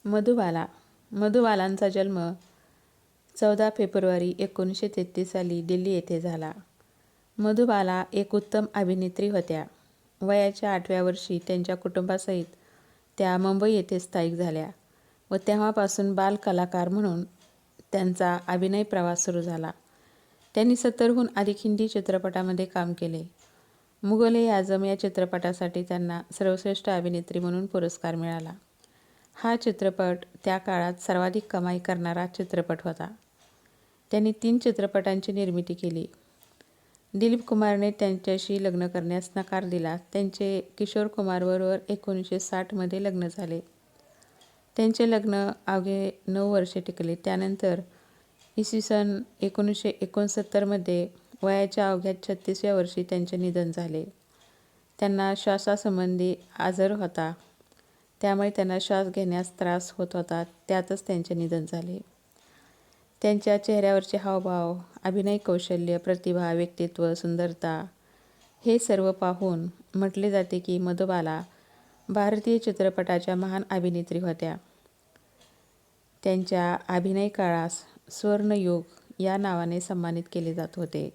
मधुबाला. मधुबालांचा जन्म 14 फेब्रुवारी 1933 साली दिल्ली येथे झाला. मधुबाला एक उत्तम अभिनेत्री होत्या. वयाच्या 8व्या वर्षी त्यांच्या कुटुंबासहित त्या मुंबई येथे स्थायिक झाल्या व तेव्हापासून बाल कलाकार म्हणून त्यांचा अभिनय प्रवास सुरू झाला. त्यांनी 70हून अधिक हिंदी चित्रपटामध्ये काम केले. मुघल-ए-आझम या चित्रपटासाठी त्यांना सर्वश्रेष्ठ अभिनेत्री म्हणून पुरस्कार मिळाला. हा चित्रपट त्या काळात सर्वाधिक कमाई करणारा चित्रपट होता. त्यांनी 3 चित्रपटांची निर्मिती केली. दिलीप कुमारने त्यांच्याशी लग्न करण्यास नकार दिला. त्यांचे किशोर कुमारबरोबर 1960 मध्ये लग्न झाले. त्यांचे लग्न अवघे 9 वर्षे टिकले. त्यानंतर इसवी सन 1969 मध्ये वयाच्या अवघ्या 36व्या वर्षी त्यांचे निधन झाले. त्यांना श्वासासंबंधी आजार होता, त्यामुळे त्यांना श्वास घेण्यास त्रास होत होता. त्यातच त्यांचे निधन झाले. त्यांच्या चेहऱ्यावरचे हावभाव, अभिनय कौशल्य, प्रतिभा, व्यक्तित्व, सुंदरता हे सर्व पाहून म्हटले जाते की मधुबाला भारतीय चित्रपटाच्या महान अभिनेत्री होत्या. त्यांच्या अभिनय काळास सुवर्णयुग या नावाने सन्मानित केले जात होते.